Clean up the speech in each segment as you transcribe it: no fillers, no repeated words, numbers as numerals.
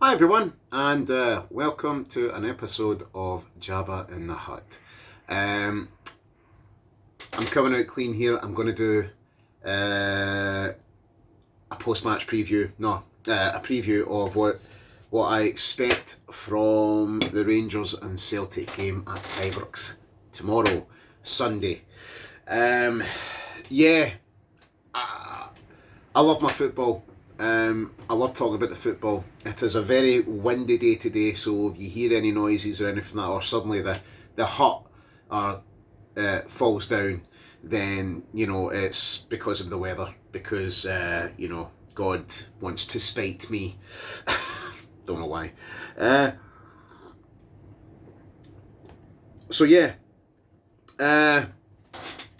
Hi everyone, and welcome to an episode of Jabba in the Hut. I'm coming out clean here. I'm going to do a post-match preview. A preview of what I expect from the Rangers and Celtic game at Ibrox tomorrow, Sunday. I love my football. I love talking about the football. It is a very windy day today, so if you hear any noises or anything like that, or suddenly the hut falls down, then it's because of the weather. Because God wants to spite me. Don't know why.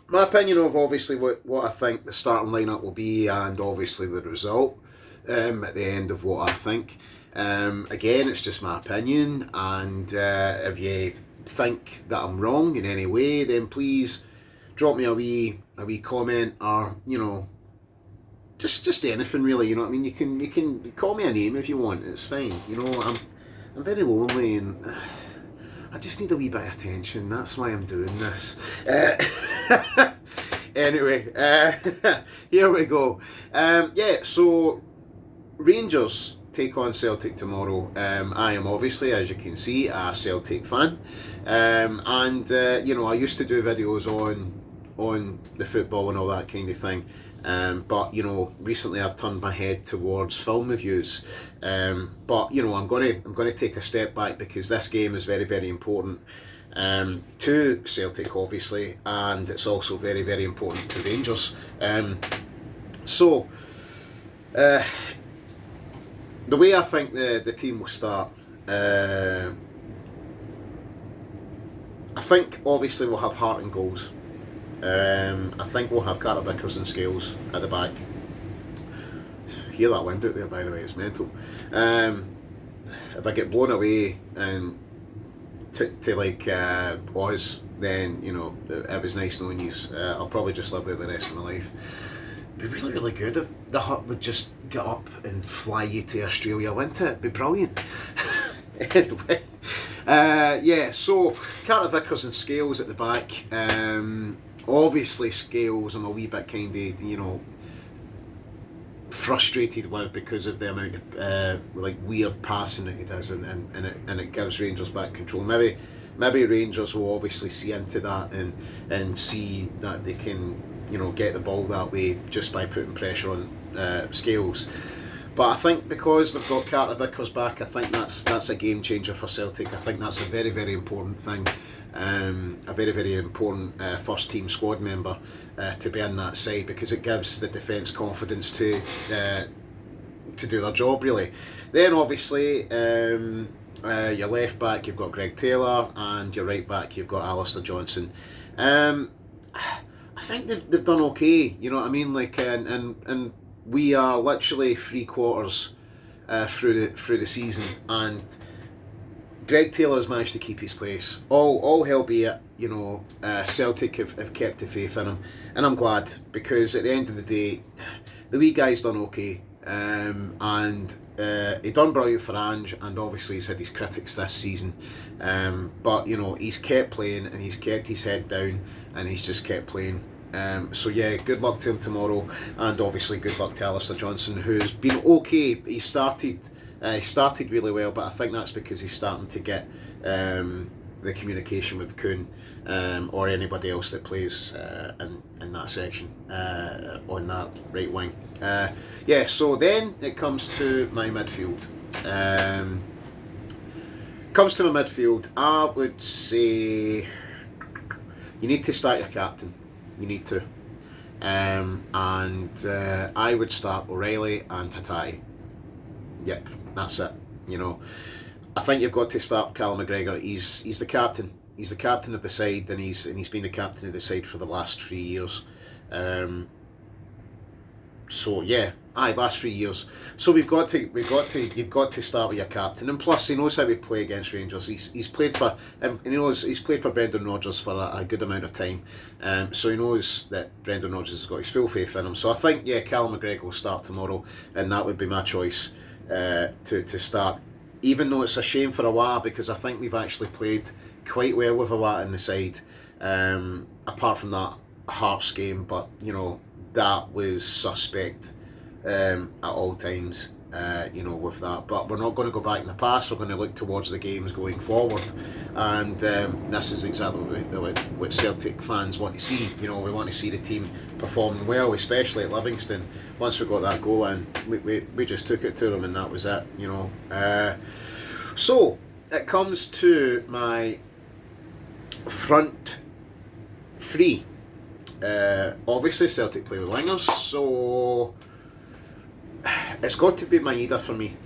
My opinion of obviously what I think the starting lineup will be, and obviously the result at the end of what I think. Again, it's just my opinion, and if you think that I'm wrong in any way, then please drop me a wee comment, or just anything really. You know what I mean? You can call me a name if you want. It's fine. I'm very lonely and I just need a wee bit of attention. That's why I'm doing this. Anyway, here we go. So Rangers take on Celtic tomorrow. I am obviously, as you can see, a Celtic fan. I used to do videos on the football and all that kind of thing. But recently I've turned my head towards film reviews. I'm going to take a step back because this game is very, very important to Celtic, obviously, and it's also very, very important to Rangers. The way I think the team will start, I think obviously we'll have Hart and goals. I think we'll have Carter Vickers and Scales at the back. Hear that wind out there, by the way, it's mental. If I get blown away and to like Oz, then it was nice knowing you. I'll probably just live there the rest of my life. It'd be really, really good if the Hut would just get up and fly you to Australia, wouldn't it? It'd be brilliant. Anyway, so Carter Vickers and Scales at the back. Obviously Scales I'm a wee bit kind of frustrated with because of the amount of weird passing that he does, and it gives Rangers back control. Maybe Rangers will obviously see into that and see that they can get the ball that way just by putting pressure on Scales. But I think because they've got Carter Vickers back, I think that's a game changer for Celtic. I think that's a very, very important thing. A very, very important first team squad member to be in that side, because it gives the defence confidence to do their job really. Then obviously your left back you've got Greg Taylor, and your right back you've got Alistair Johnson. I think they've done okay. You know what I mean? And we are literally 3/4 through the season, and Greg Taylor's managed to keep his place. All hell be it, Celtic have kept the faith in him, and I'm glad, because at the end of the day, the wee guy's done okay, and he done brilliant for Ange, and obviously he's had his critics this season, but he's kept playing, and he's kept his head down, and he's just kept playing. Good luck to him tomorrow, and obviously good luck to Alistair Johnson, who's been okay. He started really well, but I think that's because he's starting to get the communication with Kuhn or anybody else that plays in that section on that right wing. So then it comes to my midfield. I would say you need to start your captain. You need to. I would start O'Reilly and Tatai. Yep, that's it. I think you've got to start Callum McGregor. He's the captain. He's the captain of the side, and he's been the captain of the side for the last 3 years. Last 3 years. So you've got to start with your captain, and plus he knows how to play against Rangers. He's played for Brendan Rodgers for a good amount of time, so he knows that Brendan Rodgers has got his full faith in him. So I think Callum McGregor will start tomorrow, and that would be my choice to start even though it's a shame for Awata, because I think we've actually played quite well with Awata in the side, apart from that Hearts game, but that was suspect at all times, with that. But we're not going to go back in the past, we're going to look towards the games going forward, and this is exactly what Celtic fans want to see. We want to see the team performing well, especially at Livingston. Once we got that goal in, we just took it to them, and that was it. So it comes to my front three. Obviously Celtic play with wingers, so it's got to be Maeda for me.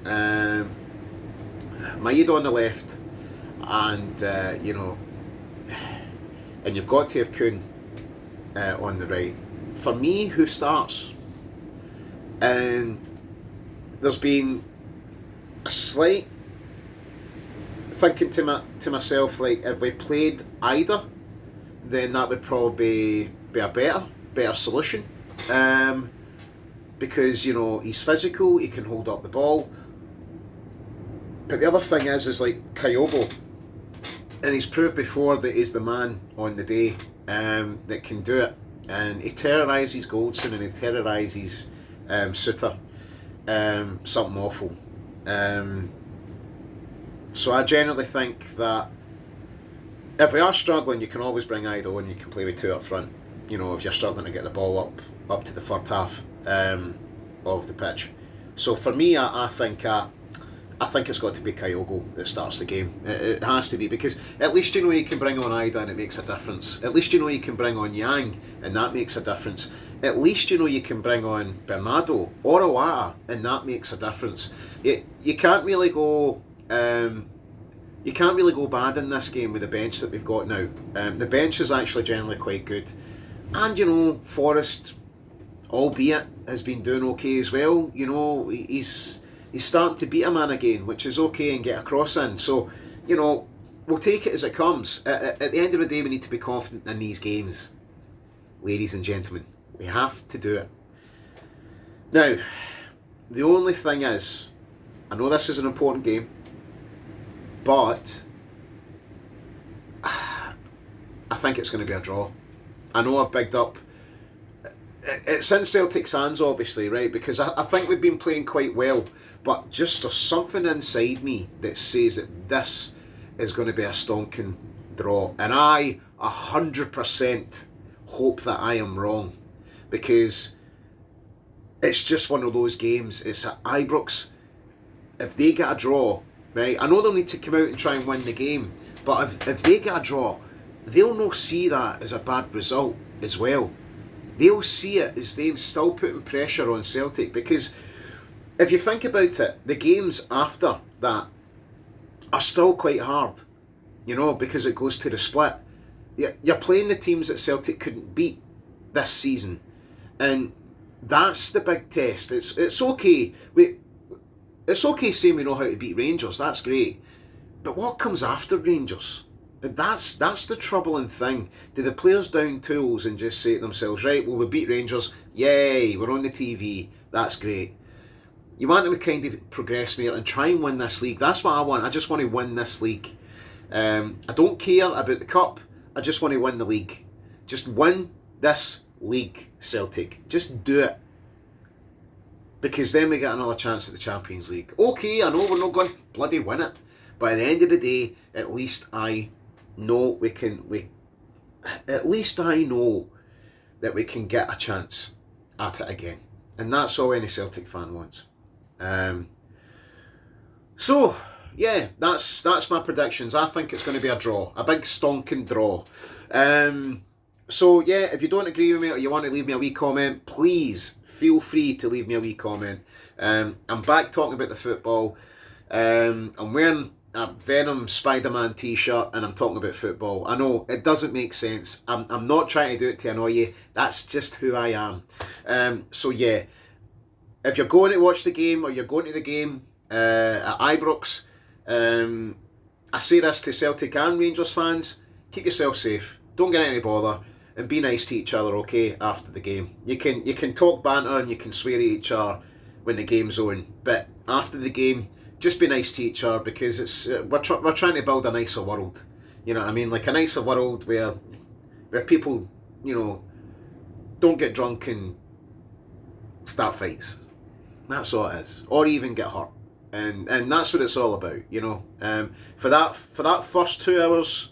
Maeda on the left, and and you've got to have Kuhn on the right. For me, who starts? And there's been a slight thinking to myself, like, if we played either, then that would probably be a better solution. Because he's physical, he can hold up the ball. But the other thing is like Kyogo, and he's proved before that he's the man on the day that can do it, and he terrorises Goldson and he terrorises Suter, something awful. So I generally think that if we are struggling, you can always bring Ido and you can play with two up front. If you're struggling to get the ball up to the third half of the pitch. So for me, I think it's got to be Kyogo that starts the game. It has to be, because at least you can bring on Ida and it makes a difference. At least you can bring on Yang and that makes a difference. At least you can bring on Bernardo or Awata and that makes a difference. You can't really go. You can't really go bad in this game with the bench that we've got now. The bench is actually generally quite good. And, Forrest, albeit, has been doing okay as well. He's starting to beat a man again, which is okay, and get a cross in. So, we'll take it as it comes. At the end of the day, we need to be confident in these games. Ladies and gentlemen, we have to do it. Now, the only thing is, I know this is an important game, but I think it's going to be a draw. I know I've bigged up. It's in Celtic's hands, obviously, right? Because I think we've been playing quite well, but just there's something inside me that says that this is going to be a stonking draw. And I 100% hope that I am wrong, because it's just one of those games. It's at Ibrox. If they get a draw, right, I know they'll need to come out and try and win the game, but if they get a draw, they'll not see that as a bad result as well. They'll see it as them still putting pressure on Celtic, because if you think about it, the games after that are still quite hard, because it goes to the split. You're playing the teams that Celtic couldn't beat this season, and that's the big test. It's okay. It's okay saying we know how to beat Rangers. That's great, but what comes after Rangers? That's the troubling thing. Do the players down tools and just say to themselves, right, well, we beat Rangers, yay, we're on the TV, that's great. You want to kind of progress more and try and win this league. That's what I want. I just want to win this league. I don't care about the cup. I just want to win the league. Just win this league, Celtic. Just do it. Because then we get another chance at the Champions League. Okay, I know we're not going to bloody win it, but at the end of the day, at least I know at least I know that we can get a chance at it again. And that's all any Celtic fan wants. So, yeah, that's my predictions. I think it's going to be a draw. A big stonking draw. So, yeah, if you don't agree with me or you want to leave me a wee comment, please feel free to leave me a wee comment. I'm back talking about the football. I'm wearing a Venom Spider-Man t-shirt and I'm talking about football. I know, it doesn't make sense. I'm not trying to do it to annoy you. That's just who I am. So yeah, if you're going to watch the game or you're going to the game at Ibrox, I say this to Celtic and Rangers fans, keep yourself safe. Don't get any bother and be nice to each other, okay, after the game. You can talk banter and you can swear at each other when the game's on, but after the game, just be nice to each other, because it's we're trying to build a nicer world. You know what I mean? Like a nicer world where people, you know, don't get drunk and start fights. That's all it is, or even get hurt, and that's what it's all about. You know, for that first 2 hours,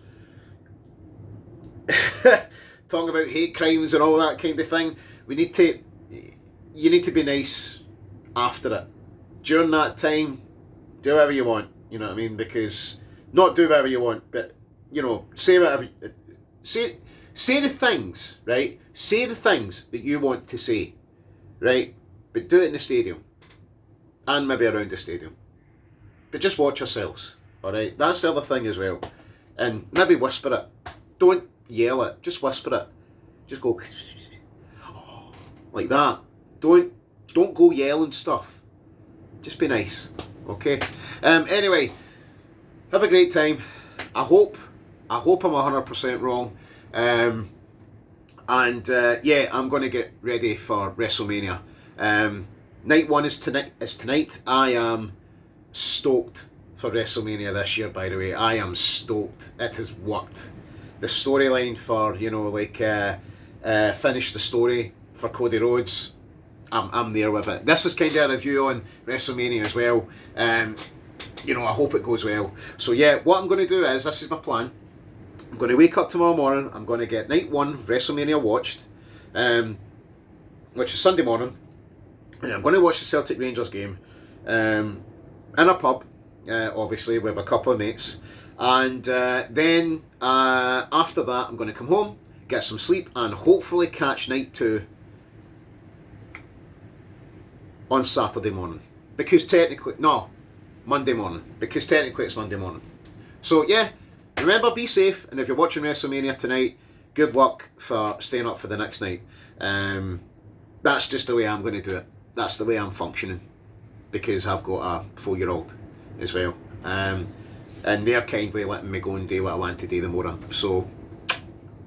talking about hate crimes and all that kind of thing, you need to be nice after it. During that time, do whatever you want. You know what I mean? Because not do whatever you want, but you know, say whatever. Say the things, right? Say the things that you want to say, right? But do it in the stadium, and maybe around the stadium. But just watch yourselves, all right? That's the other thing as well. And maybe whisper it. Don't yell it. Just whisper it. Just go like that. Don't go yelling stuff. Just be nice, okay? Anyway, have a great time. I hope I'm 100% wrong. Yeah, I'm going to get ready for WrestleMania. Night one is tonight. I am stoked for WrestleMania this year, by the way. I am stoked. It has worked. The storyline for, you know, like, finish the story for Cody Rhodes, I'm there with it. This is kind of a review on WrestleMania as well. You know, I hope it goes well. So yeah, what I'm going to do is, this is my plan. I'm going to wake up tomorrow morning. I'm going to get night one of WrestleMania watched, which is Sunday morning. And I'm going to watch the Celtic Rangers game in a pub, obviously, with a couple of mates. And then after that, I'm going to come home, get some sleep, and hopefully catch night two on Saturday morning. Monday morning. Because technically it's Monday morning. So yeah, remember, be safe, and if you're watching WrestleMania tonight, good luck for staying up for the next night. That's just the way I'm going to do it. That's the way I'm functioning, because I've got a 4-year-old as well. And they're kindly letting me go and do what I want to do tomorrow. So,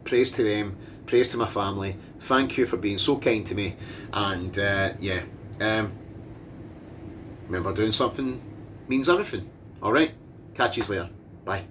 praise to them, praise to my family. Thank you for being so kind to me. And remember, doing something means everything. Alright, catch you later. Bye.